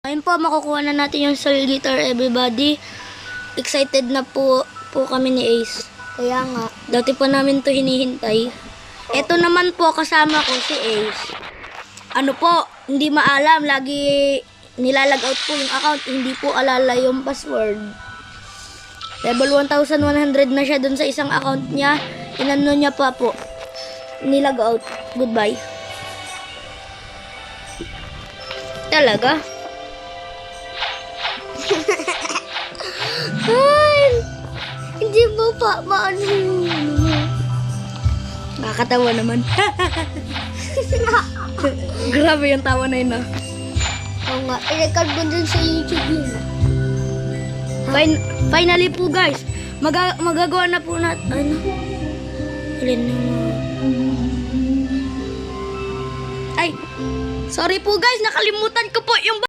Ayun po, makukuha na natin yung soul guitar, everybody. Excited na po kami ni Ace. Kaya nga. Dati pa namin to hinihintay. Ito naman po, kasama ko si Ace. Ano po, hindi maalam. Lagi nilalag out po yung account. Hindi po alala yung password. Level 1,100 na siya dun sa isang account niya. Inano niya pa po. Nilag out. Goodbye. Talaga? Ay! Hindi mo pa maano yun. Nakakatawa naman. Grabe yung tawa na yun, ah. Oo nga. I-record mo dun sa YouTube yun. Finally po, guys. Magagawa na po natin. Ano? Alin na mo. Ay! Sorry po, guys. Nakalimutan ko po yung